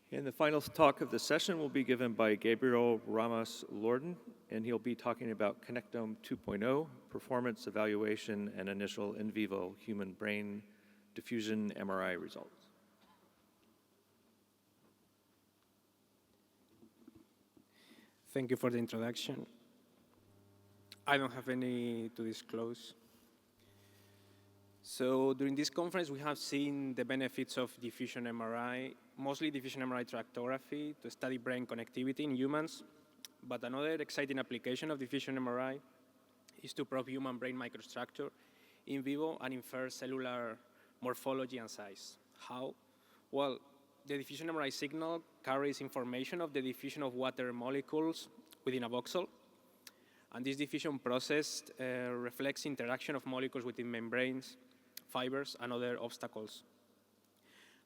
And the final talk of the session will be given by Gabriel Ramos Llorden, and he'll be talking about Connectome 2.0, performance evaluation and initial in vivo human brain diffusion MRI results. Thank you for the introduction. I don't have any to disclose. So during this conference, we have seen the benefits of diffusion MRI, mostly diffusion MRI tractography to study brain connectivity in humans. But another exciting application of diffusion MRI is to probe human brain microstructure in vivo and infer cellular morphology and size. How? Well, the diffusion MRI signal carries information of the diffusion of water molecules within a voxel. And this diffusion process reflects interaction of molecules within membranes, fibers, and other obstacles.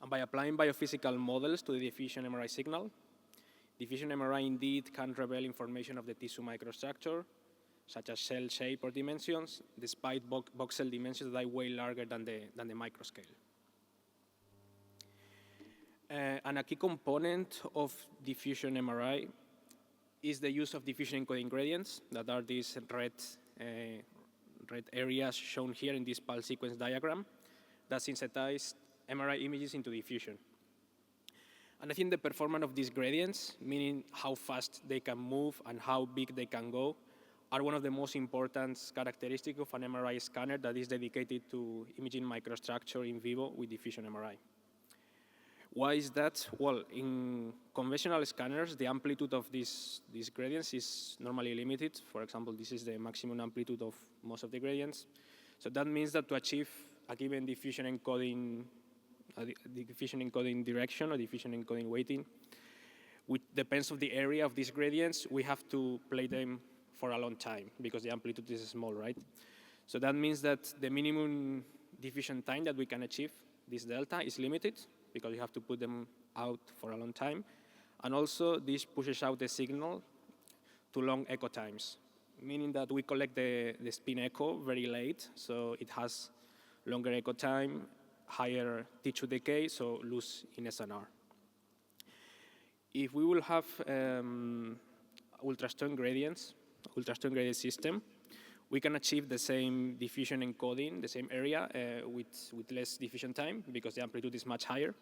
And by applying biophysical models to the diffusion MRI signal, diffusion MRI indeed can reveal information of the tissue microstructure, such as cell shape or dimensions, despite voxel dimensions that are way larger than the microscale. And a key component of diffusion MRI is the use of diffusion encoding gradients that are these red areas shown here in this pulse sequence diagram that synthesize MRI images into diffusion. And I think the performance of these gradients, meaning how fast they can move and how big they can go, are one of the most important characteristics of an MRI scanner that is dedicated to imaging microstructure in vivo with diffusion MRI. Why is that? Well, in conventional scanners, the amplitude of these gradients is normally limited. For example, this is the maximum amplitude of most of the gradients. So that means that to achieve a given diffusion encoding direction or diffusion encoding weighting, which depends on the area of these gradients, we have to play them for a long time because the amplitude is small, right? So that means that the minimum diffusion time that we can achieve, this delta, is limited because you have to put them out for a long time. And also, this pushes out the signal to long echo times, meaning that we collect the spin echo very late, so it has longer echo time, higher tissue decay, so loss in SNR. If we will have ultra-strong gradient system, we can achieve the same diffusion encoding, the same area with less diffusion time because the amplitude is much higher.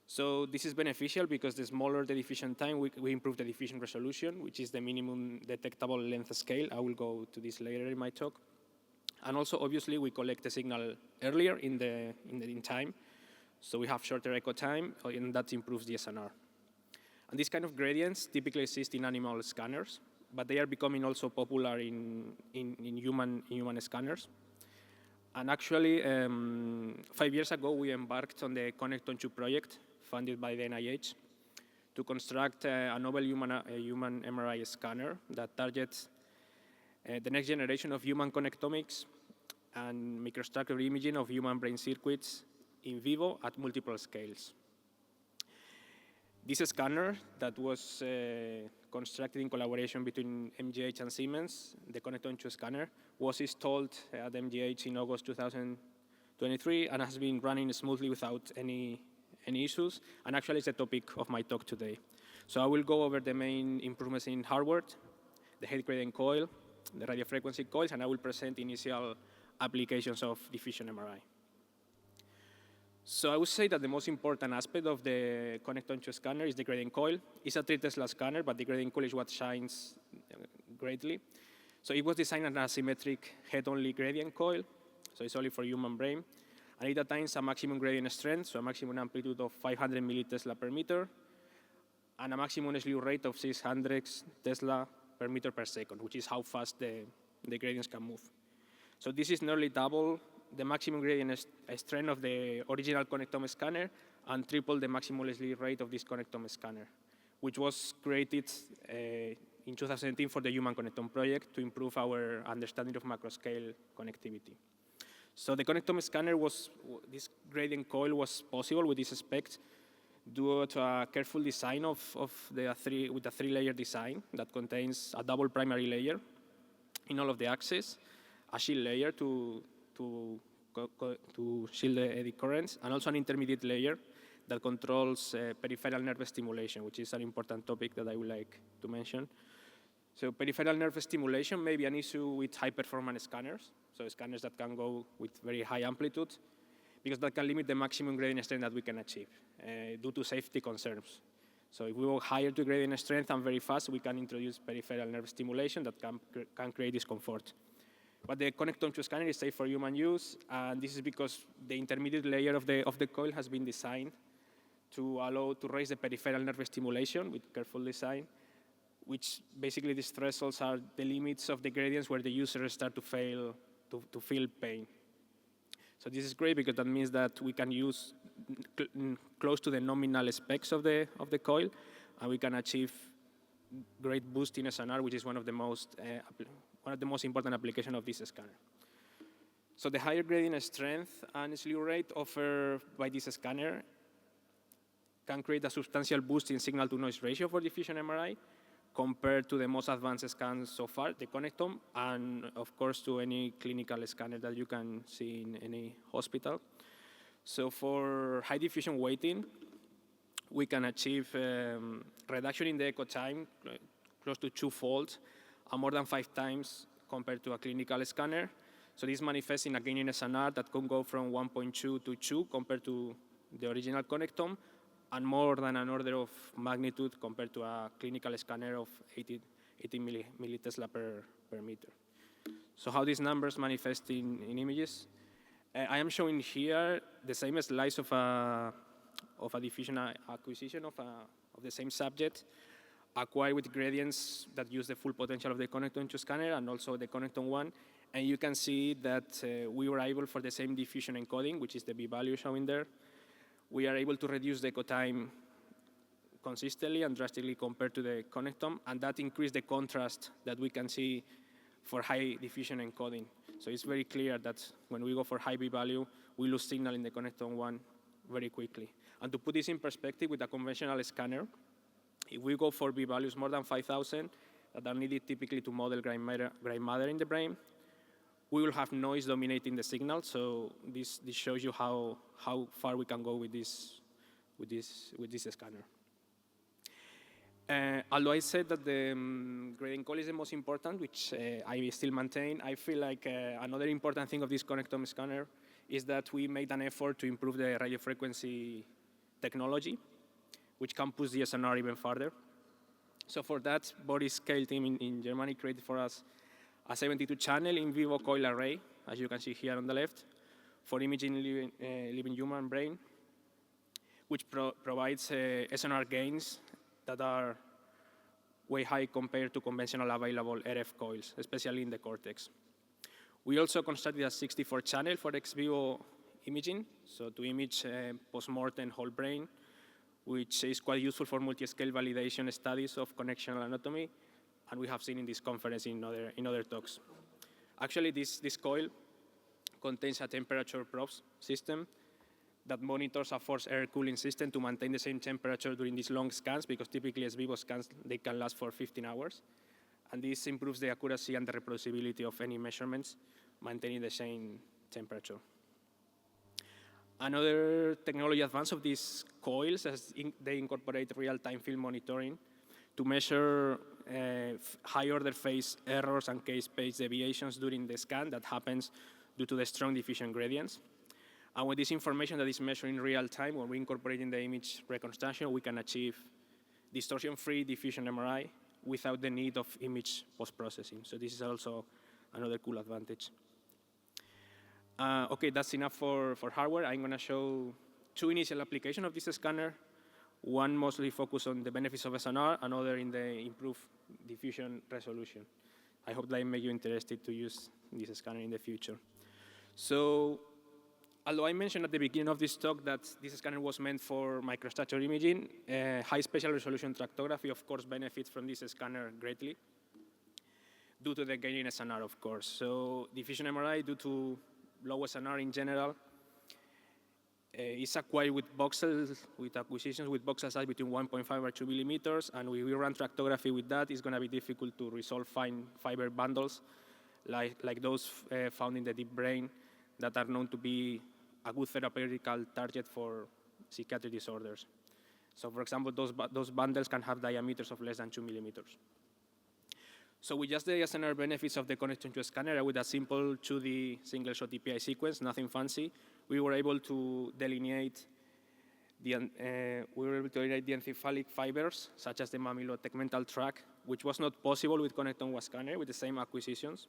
So this is beneficial because the smaller the diffusion time, we improve the diffusion resolution, which is the minimum detectable length scale. I will go to this later in my talk. And also, obviously, we collect the signal earlier in time, so we have shorter echo time, and that improves the SNR. And these kind of gradients typically exist in animal scanners, but they are becoming also popular in human scanners. And actually, 5 years ago, we embarked on the Connectome 2 project, funded by the NIH, to construct a novel human MRI scanner that targets the next generation of human connectomics and microstructure imaging of human brain circuits in vivo at multiple scales. This scanner that was constructed in collaboration between MGH and Siemens, the Connectome 2 scanner, was installed at MGH in August 2023 and has been running smoothly without any issues, and actually it's the topic of my talk today. So I will go over the main improvements in hardware, the head gradient coil, the radiofrequency coils, and I will present initial applications of diffusion MRI. So I would say that the most important aspect of the Connectome 2 scanner is the gradient coil. It's a 3 Tesla scanner, but the gradient coil is what shines greatly. So it was designed as an asymmetric head-only gradient coil, so it's only for human brain. And it attains a maximum gradient strength, so a maximum amplitude of 500 millitesla per meter, and a maximum slew rate of 600 Tesla per meter per second, which is how fast the gradients can move. So this is nearly double the maximum gradient strength of the original Connectome scanner and triple the maximum slew rate of this Connectome scanner, which was created in 2018 for the Human Connectome project to improve our understanding of macroscale connectivity. So the Connectome scanner this gradient coil was possible with this spec due to a careful design with a 3-layer design that contains a double primary layer in all of the axes, a shield layer to shield the eddy currents, and also an intermediate layer that controls peripheral nerve stimulation, which is an important topic that I would like to mention. So peripheral nerve stimulation may be an issue with high-performance scanners, so scanners that can go with very high amplitude, because that can limit the maximum gradient strength that we can achieve due to safety concerns. So if we go higher to gradient strength and very fast, we can introduce peripheral nerve stimulation that can create discomfort. But the Connectome 2 scanner is safe for human use, and this is because the intermediate layer of the coil has been designed to allow to raise the peripheral nerve stimulation with careful design, which basically these thresholds are the limits of the gradients where the user start to feel pain. So this is great because that means that we can use close to the nominal specs of the coil, and we can achieve great boost in SNR, which is one of the most important applications of this scanner. So the higher gradient strength and slew rate offered by this scanner can create a substantial boost in signal-to-noise ratio for diffusion MRI compared to the most advanced scans so far, the Connectome, and of course to any clinical scanner that you can see in any hospital. So for high diffusion weighting, we can achieve reduction in the echo time close to 2-fold, and more than 5 times compared to a clinical scanner. So this manifests in a gain in SNR that can go from 1.2 to 2 compared to the original Connectome, and more than an order of magnitude compared to a clinical scanner of 80 millitesla per meter. So how these numbers manifest in images? I am showing here the same slice of a diffusion acquisition of the same subject, acquired with gradients that use the full potential of the Connectome 2 scanner and also the Connectome 1. And you can see that we were able, for the same diffusion encoding, which is the B-value showing there, we are able to reduce the echo time consistently and drastically compared to the Connectome, and that increased the contrast that we can see for high diffusion encoding. So it's very clear that when we go for high B-value, we lose signal in the Connectome 1 very quickly. And to put this in perspective with a conventional scanner, if we go for B-values more than 5,000 that are needed typically to model gray matter in the brain, we will have noise dominating the signal. So this shows you how far we can go with this scanner. Although I said that the gradient coil is the most important, which I still maintain, I feel like another important thing of this Connectome scanner is that we made an effort to improve the radio frequency technology, which can push the SNR even further. So for that, Boris' scale team in Germany created for us a 72-channel in vivo coil array, as you can see here on the left, for imaging living human brain, which provides SNR gains that are way high compared to conventional available RF coils, especially in the cortex. We also constructed a 64-channel for ex vivo imaging, so to image post-mortem whole brain, which is quite useful for multi-scale validation studies of connectional anatomy, and we have seen in this conference in other talks. Actually, this coil contains a temperature probes system that monitors a forced air cooling system to maintain the same temperature during these long scans, because typically as vivo scans, they can last for 15 hours. And this improves the accuracy and the reproducibility of any measurements, maintaining the same temperature. Another technology advance of these coils is they incorporate real-time field monitoring to measure high-order phase errors and k-space deviations during the scan that happens due to the strong diffusion gradients. And with this information that is measured in real time, when we incorporate in the image reconstruction, we can achieve distortion-free diffusion MRI without the need of image post-processing. So this is also another cool advantage. Okay, that's enough for hardware. I'm going to show 2 initial applications of this scanner. One mostly focused on the benefits of SNR, another in the improved diffusion resolution. I hope that make you interested to use this scanner in the future. So, although I mentioned at the beginning of this talk that this scanner was meant for microstructure imaging, high spatial resolution tractography, of course, benefits from this scanner greatly, due to the gain in SNR, of course. So diffusion MRI, due to low SNR in general, is acquired with voxels, with acquisitions with voxel size between 1.5 or 2 millimeters, and when we run tractography with that, it's going to be difficult to resolve fine fiber bundles like those found in the deep brain that are known to be a good therapeutical target for psychiatric disorders. So for example, those bundles can have diameters of less than 2 millimeters. So with just the SNR benefits of the Connectome 2 scanner with a simple 2D single-shot API sequence, nothing fancy, we were able to delineate the encephalic fibers, such as the mammato-tegmental tract, which was not possible with Connectome 1 scanner with the same acquisitions.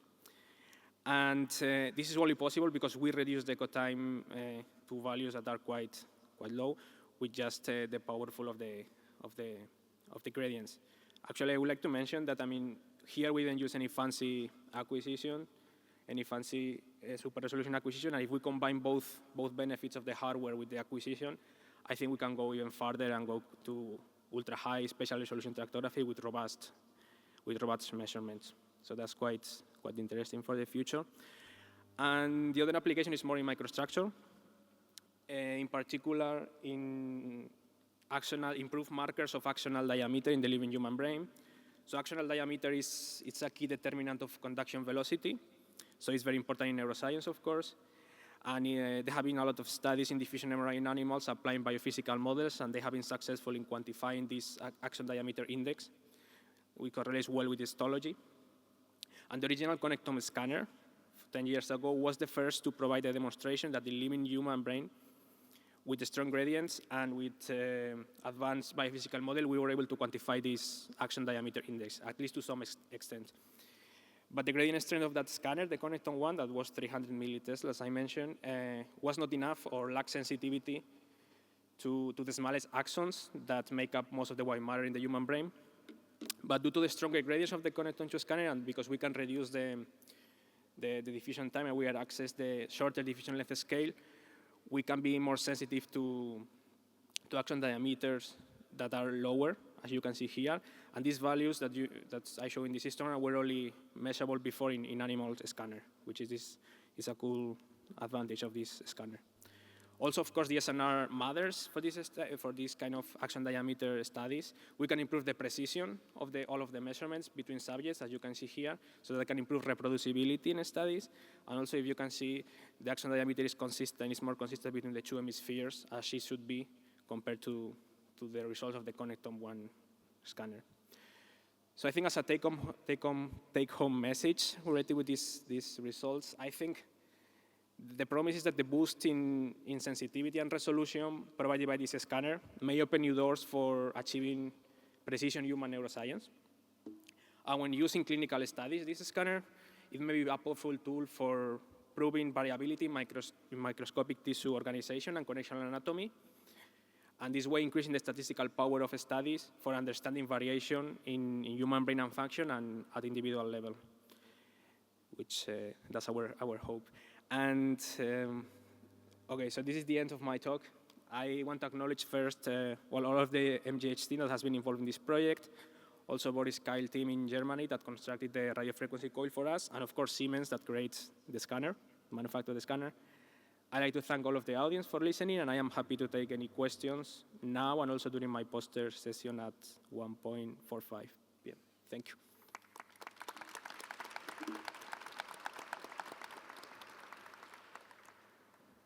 And this is only possible because we reduced the echo time to values that are quite low with just the powerful of the gradients. Actually, I would like to mention that, I mean, here we didn't use any fancy acquisition, any fancy super resolution acquisition, and if we combine both benefits of the hardware with the acquisition, I think we can go even farther and go to ultra high spatial resolution tractography with robust measurements. So that's quite interesting for the future. And the other application is more in microstructure, in particular in improved markers of axonal diameter in the living human brain. So axonal diameter it's a key determinant of conduction velocity. So it's very important in neuroscience, of course. And there have been a lot of studies in diffusion MRI in animals applying biophysical models, and they have been successful in quantifying this axon diameter index. We correlate well with histology. And the original Connectome scanner, 10 years ago, was the first to provide a demonstration that the living human brain, with the strong gradients and with advanced biophysical model, we were able to quantify this axon diameter index, at least to some extent. But the gradient strength of that scanner, the Connectome 1, that was 300 millitesla, as I mentioned, was not enough or lacked sensitivity to the smallest axons that make up most of the white matter in the human brain. But due to the stronger gradients of the Connectome 2 scanner, and because we can reduce the diffusion time and we have access the shorter diffusion length scale, we can be more sensitive to axon diameters that are lower, as you can see here. And these values that I show in this histogram were only measurable before in animal scanner, which is a cool advantage of this scanner. Also, of course, the SNR matters for this kind of axon diameter studies. We can improve the precision of all of the measurements between subjects, as you can see here, so that can improve reproducibility in studies. And also, if you can see, the axon diameter is consistent, it's more consistent between the two hemispheres, as it should be, compared to the results of the Connectome 1 scanner. So I think as a take-home message related with these results, I think the promise is that the boost in sensitivity and resolution provided by this scanner may open new doors for achieving precision human neuroscience. And when used in clinical studies, this scanner, it may be a powerful tool for proving variability in microscopic tissue organization and connectional anatomy, and this way increasing the statistical power of studies for understanding variation in human brain and function and at individual level, which that's our hope. And okay, so this is the end of my talk. I want to acknowledge first all of the MGH team that has been involved in this project, also Boris Keil team in Germany that constructed the radio frequency coil for us, and of course Siemens that creates the scanner, manufactured the scanner. I'd like to thank all of the audience for listening, and I am happy to take any questions now and also during my poster session at 1:45 p.m. Thank you.